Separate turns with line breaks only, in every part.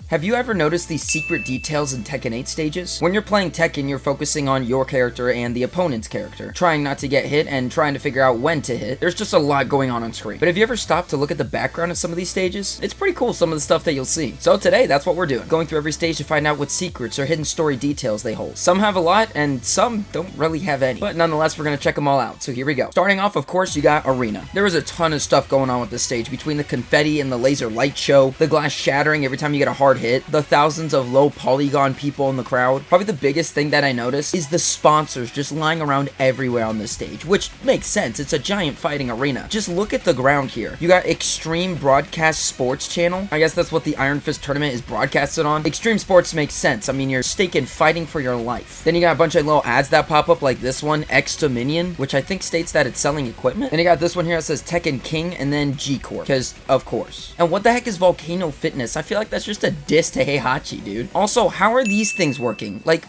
Have you ever noticed these secret details in Tekken 8 stages? When you're playing Tekken, you're focusing on your character and the opponent's character, trying not to get hit and trying to figure out when to hit. There's just a lot going on screen. But have you ever stopped to look at the background of some of these stages? It's pretty cool, some of the stuff that you'll see. So today, that's what we're doing. Going through every stage to find out what secrets or hidden story details they hold. Some have a lot, and some don't really have any. But nonetheless, we're gonna check them all out. So here we go. Starting off, of course, you got Arena. There was a ton of stuff going on with this stage, between the confetti and the laser light show, the glass shattering every time you get a hard hit, the thousands of low polygon people in the crowd. Probably the biggest thing that I noticed is the sponsors just lying around everywhere on this stage, which makes sense. It's a giant fighting arena. Just look at the ground here. You got Extreme Broadcast Sports Channel. I guess that's what the Iron Fist tournament is broadcasted on. Extreme Sports makes sense. I mean, you're staking fighting for your life. Then you got a bunch of little ads that pop up like this one, X Dominion, which I think states that it's selling equipment. And you got this one here that says Tekken King and then G Corp, because of course. And what the heck is Volcano Fitness? I feel like that's just a diss to Heihachi, dude. Also, how are these things working? Like,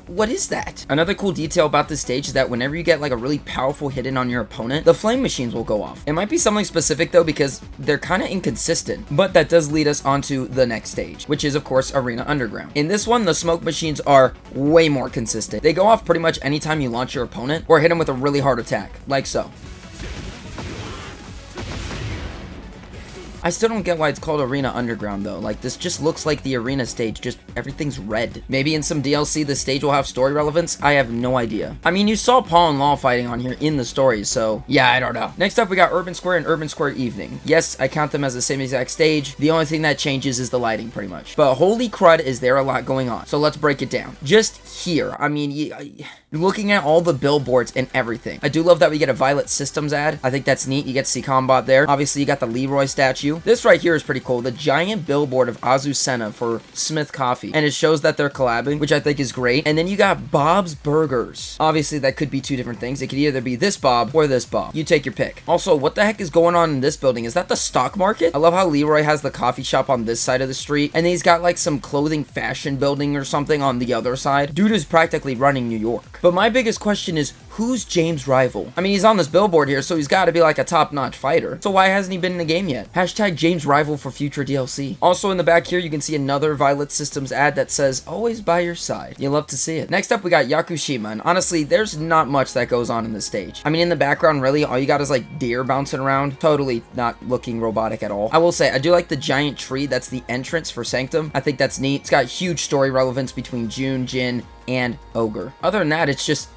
what is that? Another cool detail about this stage is that whenever you get like a really powerful hit in on your opponent, the flame machines will go off. It might be something specific though, because they're kind of inconsistent, but that does lead us onto the next stage, which is of course Arena Underground. In this one, the smoke machines are way more consistent. They go off pretty much anytime you launch your opponent or hit them with a really hard attack, like so. I still don't get why it's called Arena Underground though. Like, this just looks like the arena stage, just everything's red. Maybe in some DLC the stage will have story relevance? I have no idea. I mean, you saw Paul and Law fighting on here in the story, so yeah, I don't know. Next up, we got Urban Square and Urban Square Evening. Yes, I count them as the same exact stage. The only thing that changes is the lighting, pretty much. But holy crud, is there a lot going on. So let's break it down. Just here, I mean, looking at all the billboards and everything. I do love that we get a Violet Systems ad. I think that's neat. You get to see Combat there. Obviously, you got the Leroy statue. This right here is pretty cool. The giant billboard of Azucena for Smith Coffee. And it shows that they're collabing, which I think is great. And then you got Bob's Burgers. Obviously, that could be two different things. It could either be this Bob or this Bob. You take your pick. Also, what the heck is going on in this building? Is that the stock market? I love how Leroy has the coffee shop on this side of the street. And then he's got like some clothing fashion building or something on the other side. Dude is practically running New York. But my biggest question is, who's James' rival? I mean, he's on this billboard here, so he's got to be like a top-notch fighter. So why hasn't he been in the game yet? Hashtag James' rival for future DLC. Also in the back here, you can see another Violet Systems ad that says, always by your side. You love to see it. Next up, we got Yakushima, and honestly, there's not much that goes on in this stage. I mean, in the background, really, all you got is like deer bouncing around. Totally not looking robotic at all. I will say, I do like the giant tree that's the entrance for Sanctum. I think that's neat. It's got huge story relevance between June, Jin, and Ogre. Other than that, it's just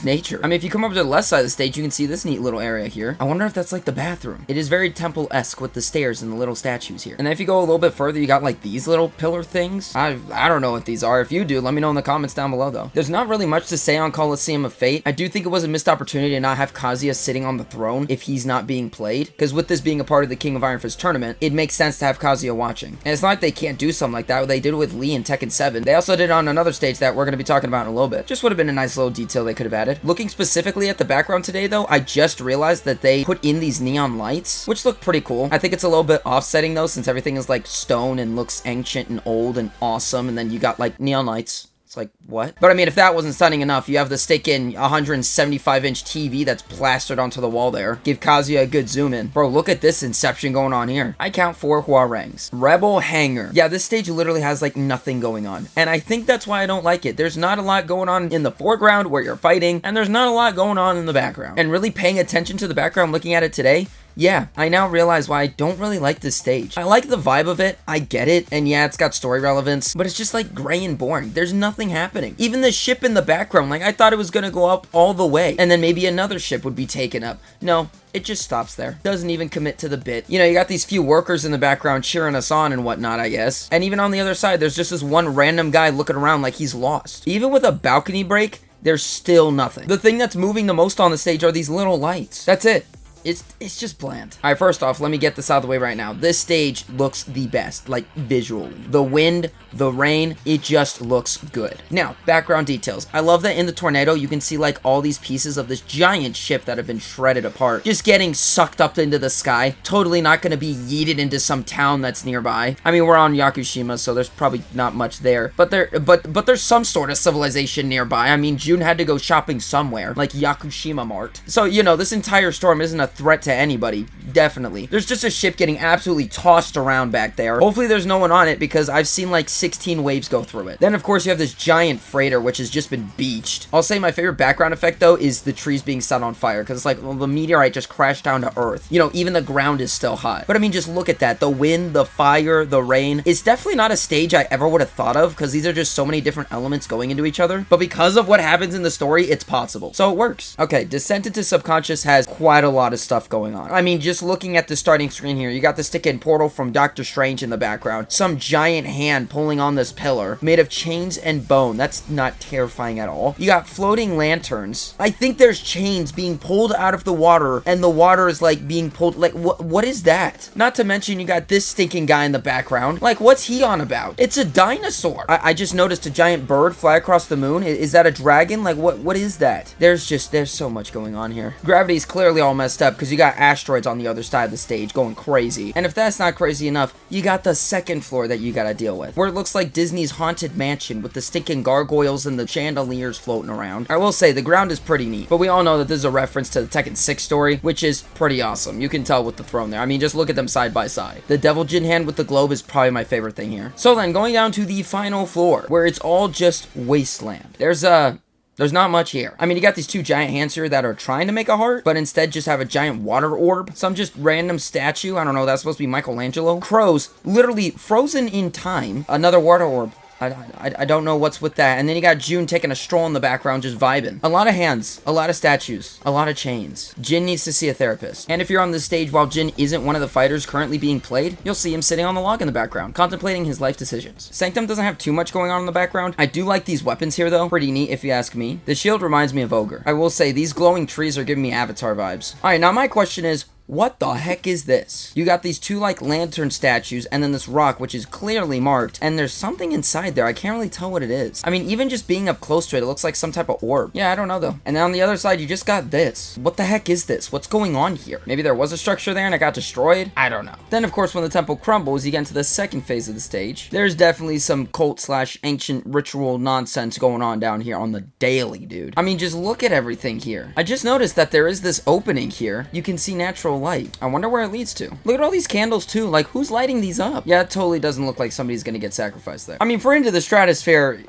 nature. I mean, if you come over to the left side of the stage, you can see this neat little area here. I wonder if that's like the bathroom. It is very temple-esque with the stairs and the little statues here. And then if you go a little bit further, you got like these little pillar things. I don't know what these are. If you do, let me know in the comments down below though. There's not really much to say on Coliseum of Fate. I do think it was a missed opportunity to not have Kazuya sitting on the throne if he's not being played. Because with this being a part of the King of Iron Fist tournament, it makes sense to have Kazuya watching. And it's not like they can't do something like that. They did it with Lee in Tekken 7. They also did it on another stage that we're going to be talking about in a little bit. Just would have been a nice little detail they could have added. Looking specifically at the background today though, I just realized that they put in these neon lights, which look pretty cool. I think it's a little bit offsetting though, since everything is like stone and looks ancient and old and awesome, and then you got like neon lights. It's like, what? But I mean, if that wasn't stunning enough, you have the stick-in 175-inch TV that's plastered onto the wall there. Give Kazuya a good zoom in. Bro, look at this inception going on here. I count 4 Huarangs. Rebel Hangar. Yeah, this stage literally has like nothing going on. And I think that's why I don't like it. There's not a lot going on in the foreground where you're fighting, and there's not a lot going on in the background. And really paying attention to the background, looking at it today, yeah, I now realize why I don't really like this stage. I like the vibe of it, I get it, and yeah, it's got story relevance, but it's just like gray and boring. There's nothing happening. Even the ship in the background, like I thought it was gonna go up all the way, and then maybe another ship would be taken up. No, it just stops there. Doesn't even commit to the bit. You know, you got these few workers in the background cheering us on and whatnot, I guess. And even on the other side, there's just this one random guy looking around like he's lost. Even with a balcony break, there's still nothing. The thing that's moving the most on the stage are these little lights. That's it. It's just bland. All right, first off, let me get this out of the way right now. This stage looks the best, like visually. The wind, the rain, it just looks good. Now, background details. I love that in the tornado, you can see like all these pieces of this giant ship that have been shredded apart, just getting sucked up into the sky. Totally not going to be yeeted into some town that's nearby. I mean, we're on Yakushima, so there's probably not much there, but there's some sort of civilization nearby. I mean, June had to go shopping somewhere, like Yakushima Mart. So, you know, this entire storm isn't a threat to anybody. Definitely. There's just a ship getting absolutely tossed around back there. Hopefully there's no one on it because I've seen like 16 waves go through it. Then of course you have this giant freighter which has just been beached. I'll say my favorite background effect though is the trees being set on fire because it's like, well, the meteorite just crashed down to Earth. You know, even the ground is still hot. But I mean, just look at that. The wind, the fire, the rain. It's definitely not a stage I ever would have thought of because these are just so many different elements going into each other. But because of what happens in the story, it's possible. So it works. Okay, Descent into Subconscious has quite a lot of stuff going on. I mean, just looking at the starting screen here, you got the stick-in portal from Doctor Strange in the background. Some giant hand pulling on this pillar made of chains and bone. That's not terrifying at all. You got floating lanterns. I think there's chains being pulled out of the water and the water is like being pulled. Like, what is that? Not to mention you got this stinking guy in the background. Like, what's he on about? It's a dinosaur. I just noticed a giant bird fly across the moon. Is that a dragon? Like, what is that? There's so much going on here. Gravity's clearly all messed up because you got asteroids on the other side of the stage going crazy. And if that's not crazy enough, you got the second floor that you gotta deal with, where it looks like Disney's Haunted Mansion with the stinking gargoyles and the chandeliers floating around. I will say, the ground is pretty neat, but we all know that this is a reference to the Tekken 6 story, which is pretty awesome. You can tell with the throne there. I mean, just look at them side by side. The Devil Jin hand with the globe is probably my favorite thing here. So then, going down to the final floor, where it's all just wasteland. There's not much here. I mean, you got these two giant hands here that are trying to make a heart, but instead just have a giant water orb. Some just random statue. I don't know, that's supposed to be Michelangelo. Crows, literally frozen in time. Another water orb. I don't know what's with that. And then you got June taking a stroll in the background, just vibing. A lot of hands, a lot of statues, a lot of chains. Jin needs to see a therapist. And if you're on this stage while Jin isn't one of the fighters currently being played, you'll see him sitting on the log in the background, contemplating his life decisions. Sanctum doesn't have too much going on in the background. I do like these weapons here though. Pretty neat if you ask me. The shield reminds me of Ogre. I will say, these glowing trees are giving me Avatar vibes. Alright, now my question is, what the heck is this? You got these two like lantern statues and then this rock which is clearly marked and there's something inside there. I can't really tell what it is. I mean, even just being up close to it, it looks like some type of orb. Yeah, I don't know though. And then on the other side, you just got this. What the heck is this? What's going on here? Maybe there was a structure there and it got destroyed? I don't know. Then of course, when the temple crumbles, you get into the second phase of the stage. There's definitely some cult / ancient ritual nonsense going on down here on the daily, dude. I mean, just look at everything here. I just noticed that there is this opening here. You can see natural light. I wonder where it leads to. Look at all these candles too. Like, who's lighting these up? Yeah, it totally doesn't look like somebody's gonna get sacrificed there. I mean, for Into the Stratosphere,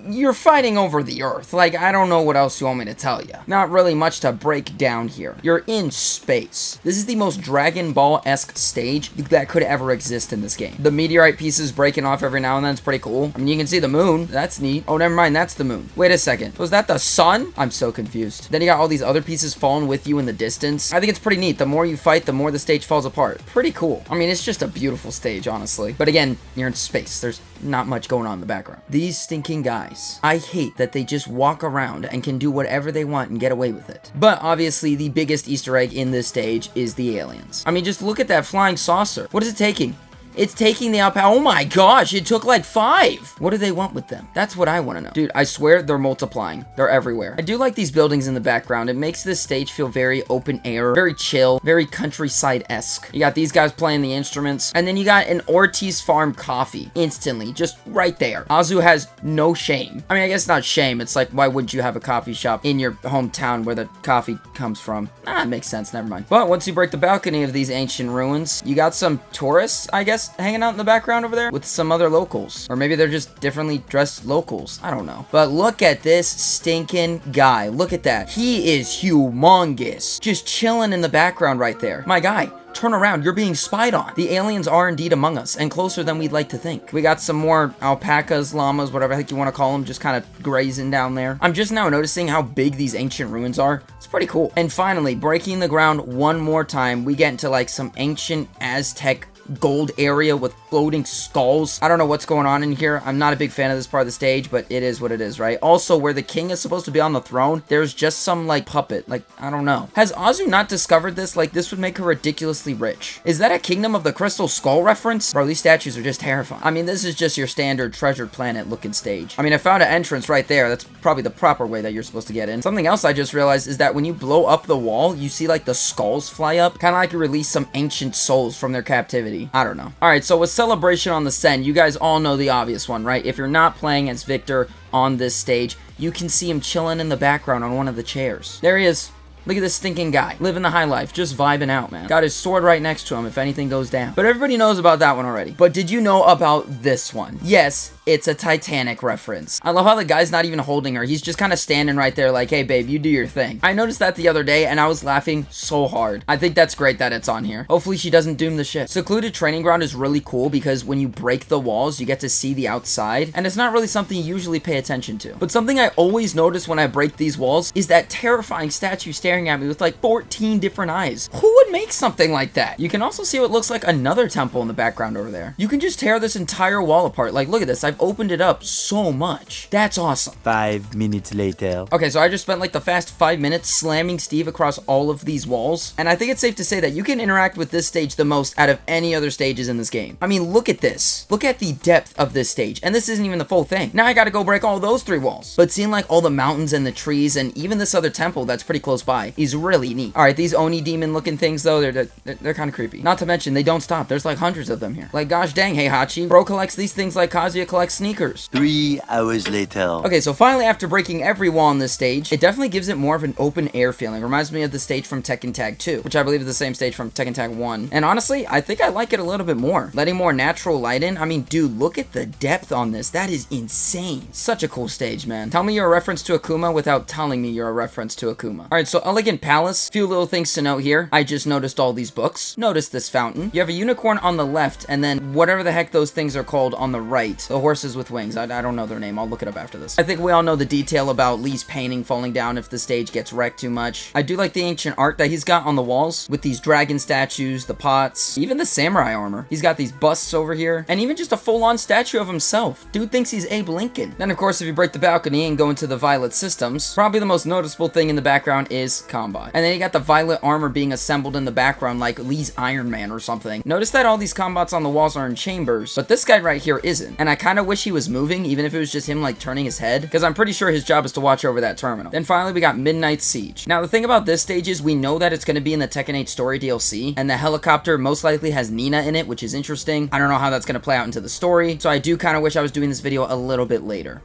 you're fighting over the Earth. Like, I don't know what else you want me to tell you. Not really much to break down here. You're in space. This is the most Dragon Ball-esque stage that could ever exist in this game. The meteorite pieces breaking off every now and then is pretty cool. I mean, you can see the moon. That's neat. Oh, never mind. That's the moon. Wait a second. Was that the sun? I'm so confused. Then you got all these other pieces falling with you in the distance. I think it's pretty neat. The more you fight, the more the stage falls apart. Pretty cool. I mean, it's just a beautiful stage, honestly. But again, you're in space. There's not much going on in the background. These stinking guys. I hate that they just walk around and can do whatever they want and get away with it. But obviously, the biggest Easter egg in this stage is the aliens. I mean, just look at that flying saucer. What is it taking? It's taking the outpower. Oh my gosh, it took like 5. What do they want with them? That's what I want to know. Dude, I swear they're multiplying. They're everywhere. I do like these buildings in the background. It makes this stage feel very open air, very chill, very countryside-esque. You got these guys playing the instruments, and then you got an Ortiz Farm coffee instantly, just right there. Azu has no shame. I mean, I guess not shame. It's like, why wouldn't you have a coffee shop in your hometown where the coffee comes from? It makes sense. Never mind. But once you break the balcony of these ancient ruins, you got some tourists, I guess, hanging out in the background over there with some other locals. Or maybe they're just differently dressed locals. I don't know. But look at this stinking guy. Look at that. He is humongous. Just chilling in the background right there. My guy, turn around. You're being spied on. The aliens are indeed among us and closer than we'd like to think. We got some more alpacas, llamas, whatever the heck you want to call them, just kind of grazing down there. I'm just now noticing how big these ancient ruins are. It's pretty cool. And finally, breaking the ground one more time, we get into like some ancient Aztec gold area with floating skulls. I don't know what's going on in here. I'm not a big fan of this part of the stage, but it is what it is, right? Also, where the king is supposed to be on the throne, there's just some, like, puppet. Like, I don't know. Has Azu not discovered this? Like, this would make her ridiculously rich. Is that a Kingdom of the Crystal Skull reference? Bro, these statues are just terrifying. I mean, this is just your standard treasured planet looking stage. I mean, I found an entrance right there. That's probably the proper way that you're supposed to get in. Something else I just realized is that when you blow up the wall, you see, like, the skulls fly up. Kind of like you release some ancient souls from their captivity. I don't know. Alright, so with Celebration on the Sen, you guys all know the obvious one, right? If you're not playing as Victor on this stage, you can see him chilling in the background on one of the chairs. There he is. Look at this stinking guy, living the high life, just vibing out, man. Got his sword right next to him if anything goes down. But everybody knows about that one already. But did you know about this one? Yes, it's a Titanic reference. I love how the guy's not even holding her. He's just kind of standing right there like, hey, babe, you do your thing. I noticed that the other day, and I was laughing so hard. I think that's great that it's on here. Hopefully she doesn't doom the ship. Secluded training ground is really cool because when you break the walls, you get to see the outside, and it's not really something you usually pay attention to. But something I always notice when I break these walls is that terrifying statue staring at me with like 14 different eyes. Who would make something like that? You can also see what looks like another temple in the background over there. You can just tear this entire wall apart. Like, look at this. I've opened it up so much. That's awesome.
5 minutes later.
Okay, so I just spent like the fast 5 minutes slamming Steve across all of these walls, and I think it's safe to say that you can interact with this stage the most out of any other stages in this game. I mean, look at this. Look at the depth of this stage, and this isn't even the full thing. Now I gotta go break all those 3 walls. But seeing like all the mountains and the trees and even this other temple that's pretty close by is really neat. All right, these Oni demon looking things though, they're kind of creepy. Not to mention, they don't stop. There's like hundreds of them here. Like, gosh dang, Heihachi. Bro collects these things like Kazuya collects sneakers.
3 hours later.
Okay, so finally, after breaking every wall on this stage, it definitely gives it more of an open air feeling. Reminds me of the stage from Tekken Tag 2, which I believe is the same stage from Tekken Tag 1. And honestly, I think I like it a little bit more. Letting more natural light in. I mean, dude, look at the depth on this. That is insane. Such a cool stage, man. Tell me you're a reference to Akuma without telling me you're a reference to Akuma. Alright, so Elegant Palace. Few little things to note here. I just noticed all these books. Notice this fountain. You have a unicorn on the left, and then whatever the heck those things are called on the right. The horses with wings. I don't know their name. I'll look it up after this. I think we all know the detail about Lee's painting falling down if the stage gets wrecked too much. I do like the ancient art that he's got on the walls with these dragon statues, the pots, even the samurai armor. He's got these busts over here, and even just a full-on statue of himself. Dude thinks he's Abe Lincoln. Then, of course, if you break the balcony and go into the Violet systems, probably the most noticeable thing in the background is combat. And then you got the Violet armor being assembled in the background like Lee's Iron Man or something. Notice that all these combats on the walls are in chambers, but this guy right here isn't. And I kind of wish he was moving, even if it was just him like turning his head, because I'm pretty sure his job is to watch over that terminal. Then finally we got Midnight Siege. Now the thing about this stage is we know that it's going to be in the Tekken 8 story DLC, and the helicopter most likely has Nina in it, which is interesting. I don't know how that's going to play out into the story, so I do kind of wish I was doing this video a little bit later.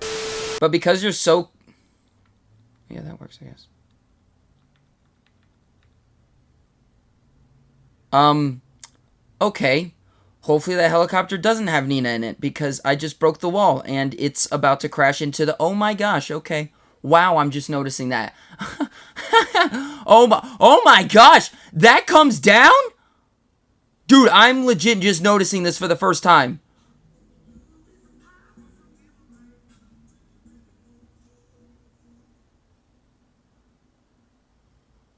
But because you're so... Yeah, that works, I guess. Okay. Hopefully that helicopter doesn't have Nina in it, because I just broke the wall, and it's about to crash into the... Oh my gosh, okay. Wow, I'm just noticing that. Oh my gosh! That comes down? Dude, I'm legit just noticing this for the first time.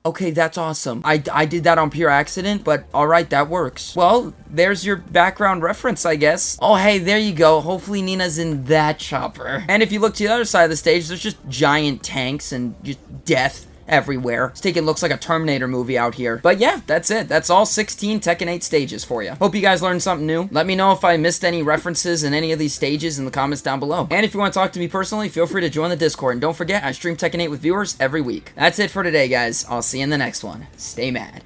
Okay, that's awesome. I did that on pure accident, but alright, that works. Well, there's your background reference, I guess. Oh, hey, there you go. Hopefully Nina's in that chopper. And if you look to the other side of the stage, there's just giant tanks and just death everywhere. This Tekken looks like a Terminator movie out here. But yeah, that's it. That's all 16 Tekken 8 stages for you. Hope you guys learned something new. Let me know if I missed any references in any of these stages in the comments down below. And if you want to talk to me personally, feel free to join the Discord. And don't forget, I stream Tekken 8 with viewers every week. That's it for today, guys. I'll see you in the next one. Stay mad.